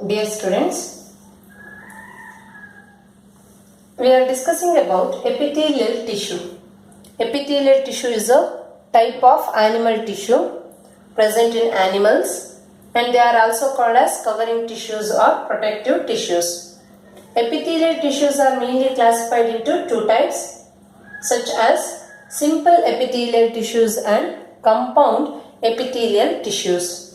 Dear students, we are discussing about epithelial tissue. Epithelial tissue is a type of animal tissue present in animals, and they are also called as covering tissues or protective tissues. Epithelial tissues are mainly classified into two types, such as simple epithelial tissues and compound epithelial tissues.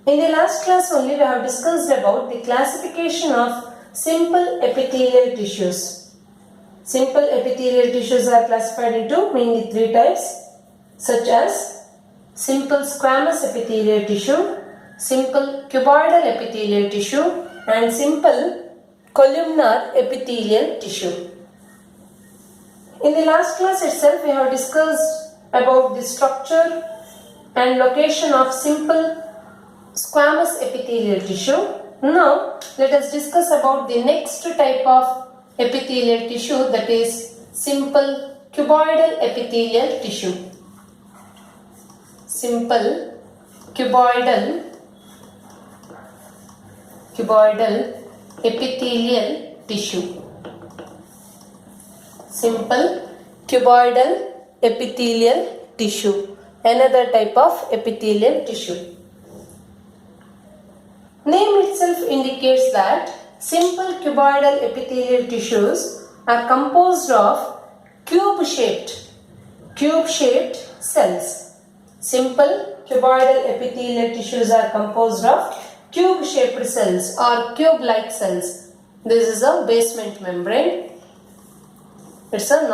In the last class only we have discussed about the classification of simple epithelial tissues. Simple epithelial tissues are classified into mainly three types, such as simple squamous epithelial tissue, simple cuboidal epithelial tissue, and simple columnar epithelial tissue. In the last class itself we have discussed about the structure and location of simple squamous epithelial tissue. Now let us discuss about the next type of epithelial tissue, that is simple cuboidal epithelial tissue. Simple cuboidal epithelial tissue. Simple cuboidal epithelial tissue, another type of epithelial tissue. Name itself indicates that simple cuboidal epithelial tissues are composed of cube-shaped cells. Simple cuboidal epithelial tissues are composed of cube-shaped cells or cube-like cells. This is a basement membrane. It's a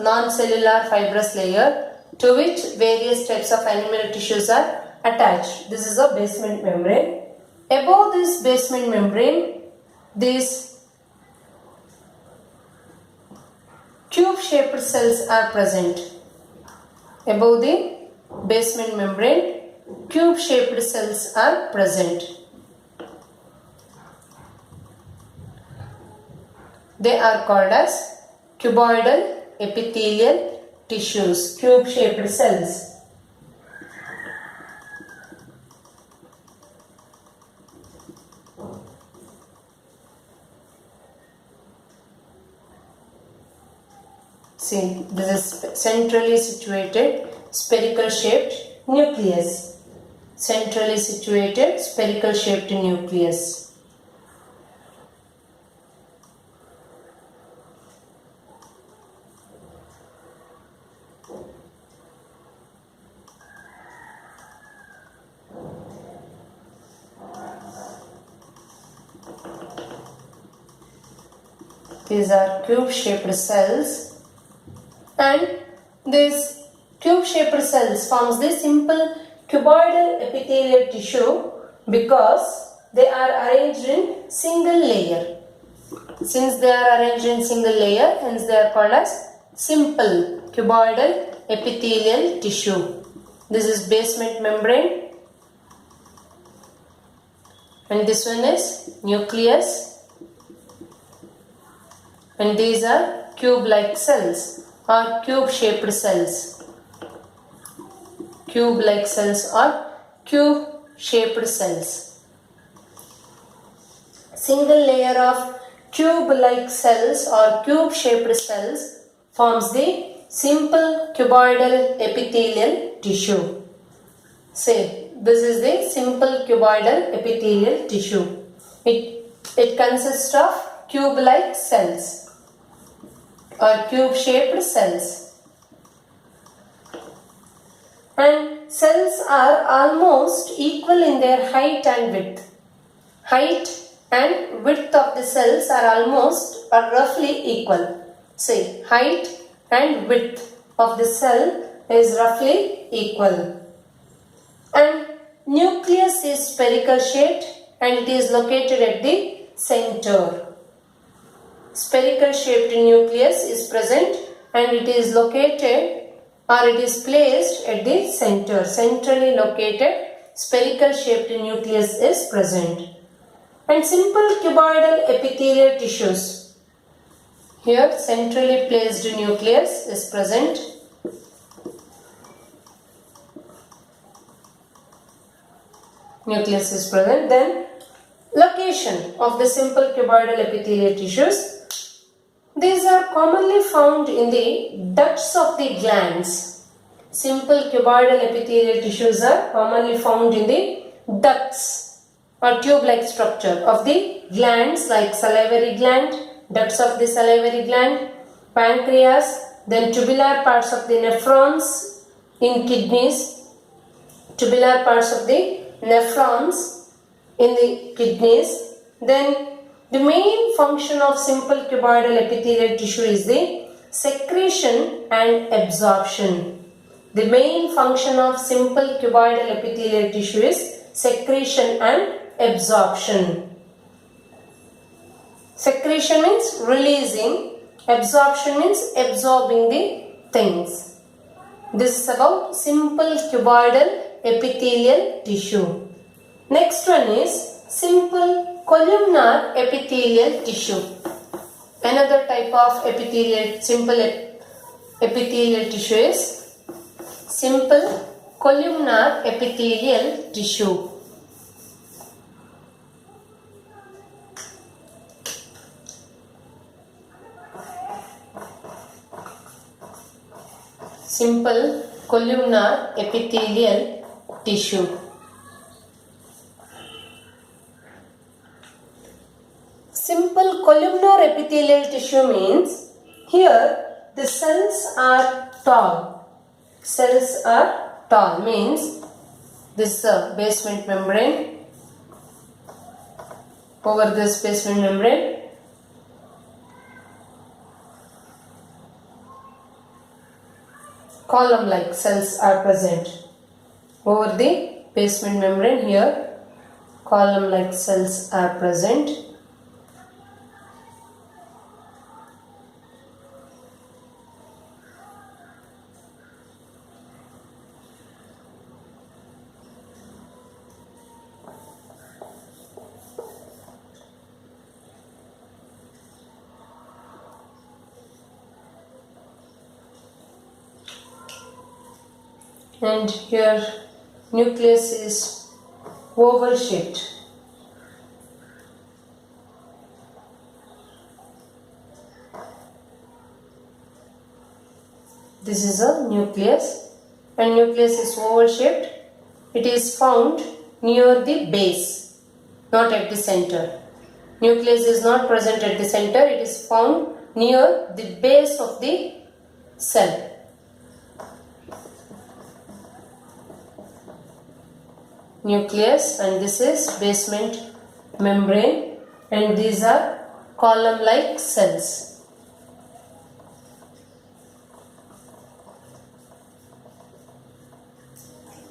non-cellular fibrous layer to which various types of animal tissues are attached. This is a basement membrane. Above this basement membrane, these cube-shaped cells are present. Above the basement membrane, cube-shaped cells are present. They are called as cuboidal epithelial tissues, cube-shaped cells. See, this is centrally situated spherical shaped nucleus. Centrally situated spherical shaped nucleus. These are cube-shaped cells, and this cube-shaped cells forms the simple cuboidal epithelial tissue because they are arranged in single layer. Since they are arranged in single layer, hence they are called as simple cuboidal epithelial tissue. This is basement membrane, and this one is nucleus, and these are cube-like cells or cube-shaped cells. Cube-like cells or cube-shaped cells. Single layer of cube-like cells or cube-shaped cells forms the simple cuboidal epithelial tissue. Say, this is the simple cuboidal epithelial tissue. It consists of cube-like cells or cube-shaped cells, and cells are almost equal in their height and width. Height and width of the cells are almost or roughly equal. Say, height and width of the cell is roughly equal, and nucleus is spherical shaped and it is located at the center. Spherical shaped nucleus is present and it is located or it is placed at the center. Centrally located spherical shaped nucleus is present. And simple cuboidal epithelial tissues. Here centrally placed nucleus is present. nucleus is present. Then location of the simple cuboidal epithelial tissues. These are commonly found in the ducts of the glands. Simple cuboidal epithelial tissues are commonly found in the ducts or tube-like structure of the glands like salivary gland, ducts of the salivary gland, pancreas, then tubular parts of the nephrons in kidneys, tubular parts of the nephrons in the kidneys. Then the main function of simple cuboidal epithelial tissue is the secretion and absorption. The main function of simple cuboidal epithelial tissue is secretion and absorption. Secretion means releasing, absorption means absorbing the things. This is about simple cuboidal epithelial tissue. Next one is simple columnar epithelial tissue. Another type of simple epithelial tissue is simple columnar epithelial tissue. Simple columnar epithelial tissue. Simple columnar epithelial tissue means here the cells are tall. Cells are tall means this is a basement membrane. Over this basement membrane, column-like cells are present. Over the basement membrane here, column-like cells are present. And here nucleus is oval shaped. This is a nucleus and nucleus is oval shaped. It is found near the base, not at the center. Nucleus is not present at the center, it is found near the base of the cell. Nucleus, and this is basement membrane, and these are column-like cells.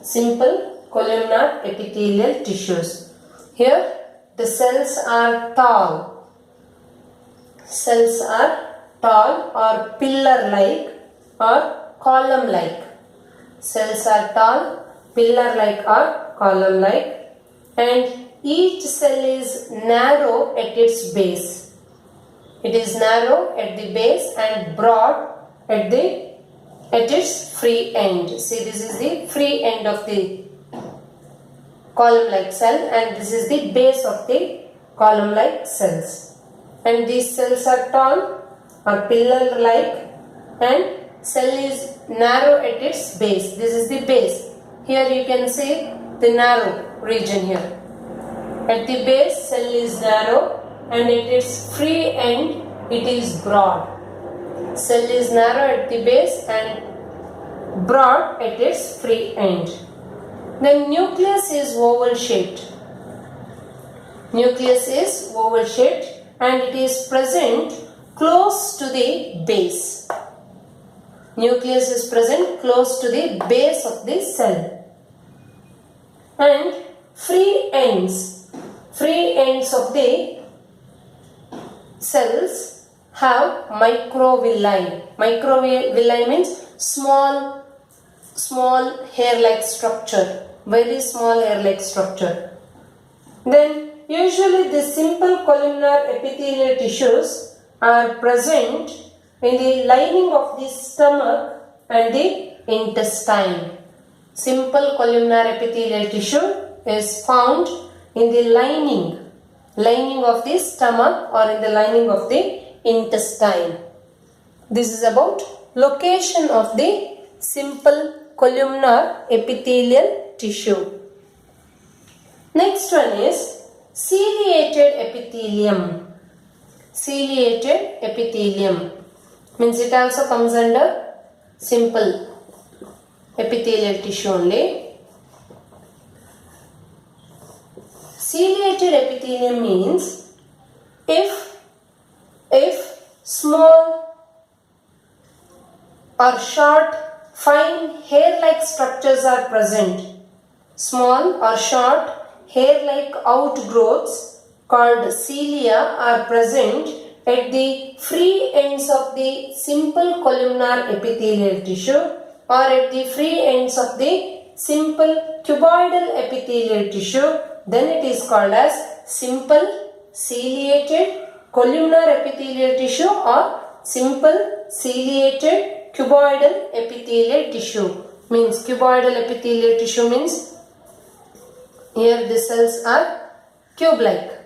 Simple columnar epithelial tissues. Here the cells are tall. Cells are tall or pillar-like or column-like. Cells are tall, pillar-like or column-like, and each cell is narrow at its base. It is narrow at the base and broad at its free end. See, this is the free end of the column-like cell, and this is the base of the column-like cells. And these cells are tall or pillar-like, and cell is narrow at its base. This is the base. Here you can see the narrow region here. At the base, cell is narrow, and at its free end it is broad. Cell is narrow at the base and broad at its free end. The nucleus is oval shaped. Nucleus is oval shaped and it is present close to the base. Nucleus is present close to the base of the cell. And free ends of the cells have microvilli. Microvilli means small hair-like structure, very small hair-like structure. Then usually the simple columnar epithelial tissues are present in the lining of the stomach and the intestine. Simple columnar epithelial tissue is found in the lining of the stomach or in the lining of the intestine. This is about location of the simple columnar epithelial tissue. Next one is ciliated epithelium. Ciliated epithelium means it also comes under simple epithelial tissue only. Ciliated epithelium means if small or short fine hair-like structures are present. Small or short hair-like outgrowths called cilia are present at the free ends of the simple columnar epithelial tissue or at the free ends of the simple cuboidal epithelial tissue, then it is called as simple ciliated columnar epithelial tissue or simple ciliated cuboidal epithelial tissue. Means cuboidal epithelial tissue means here the cells are cube-like.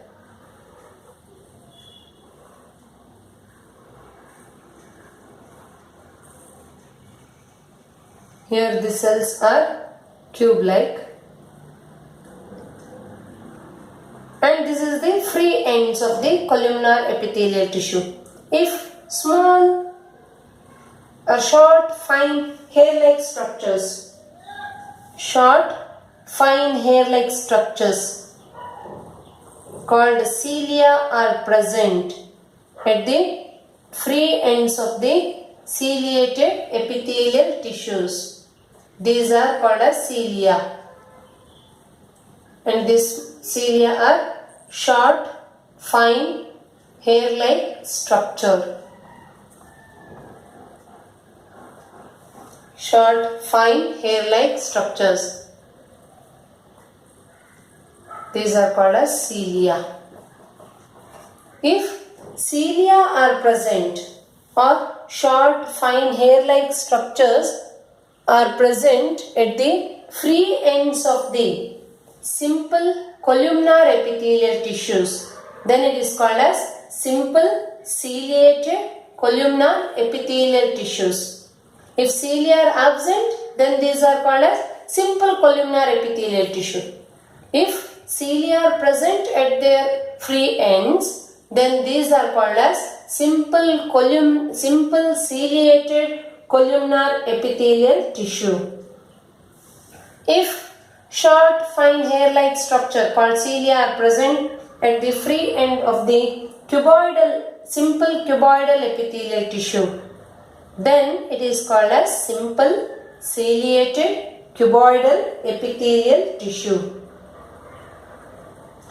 Here the cells are cube-like. And this is the free ends of the columnar epithelial tissue. If small or short fine hair-like structures, called cilia are present at the free ends of the ciliated epithelial tissues. These are called as cilia, and these cilia are short, fine, hair-like structure. Short, fine, hair-like structures. These are called as cilia. If cilia are present or short, fine, hair-like structures are present at the free ends of the simple columnar epithelial tissues, then it is called as simple ciliated columnar epithelial tissues. If cilia are absent, then these are called as simple columnar epithelial tissue. If cilia are present at their free ends, then these are called as simple ciliated columnar epithelial tissue. If short fine hair-like structure called cilia are present at the free end of the simple cuboidal epithelial tissue, then it is called as simple ciliated cuboidal epithelial tissue.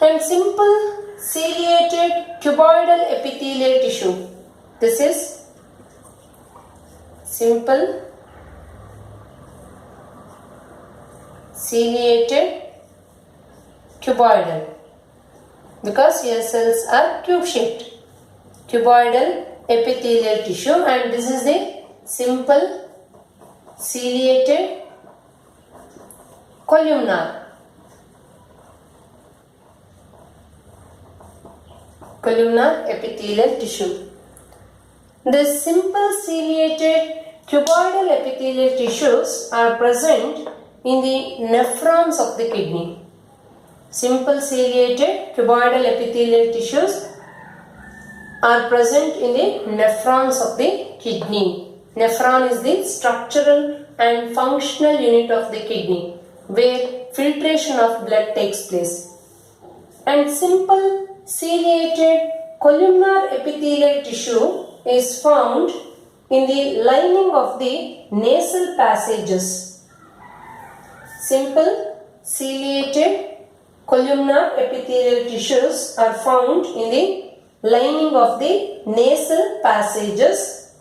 And simple ciliated cuboidal epithelial tissue, this is simple ciliated cuboidal, because here cells are cube shaped, cuboidal epithelial tissue, and this is the simple ciliated columnar epithelial tissue. The simple ciliated cuboidal epithelial tissues are present in the nephrons of the kidney. Simple ciliated cuboidal epithelial tissues are present in the nephrons of the kidney. Nephron is the structural and functional unit of the kidney where filtration of blood takes place. And simple ciliated columnar epithelial tissue is found in the lining of the nasal passages. Simple ciliated columnar epithelial tissues are found in the lining of the nasal passages,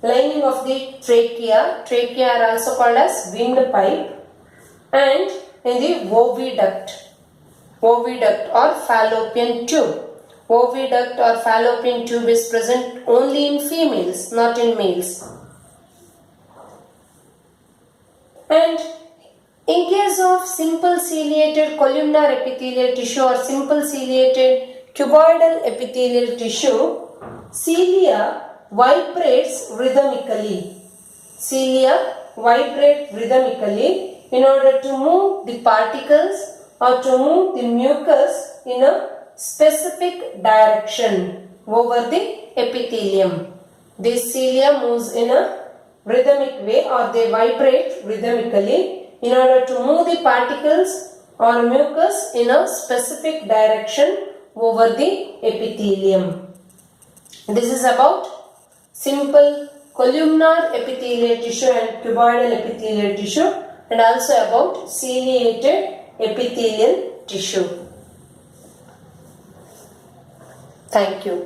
lining of the trachea are also called as windpipe, and in the oviduct or fallopian tube. Oviduct or fallopian tube is present only in females, not in males. And in case of simple ciliated columnar epithelial tissue or simple ciliated cuboidal epithelial tissue, cilia vibrates rhythmically. Cilia vibrate rhythmically in order to move the particles or to move the mucus in a specific direction over the epithelium. This cilia moves in a rhythmic way, or they vibrate rhythmically in order to move the particles or mucus in a specific direction over the epithelium. This is about simple columnar epithelial tissue and cuboidal epithelial tissue, and also about ciliated epithelial tissue. Thank you.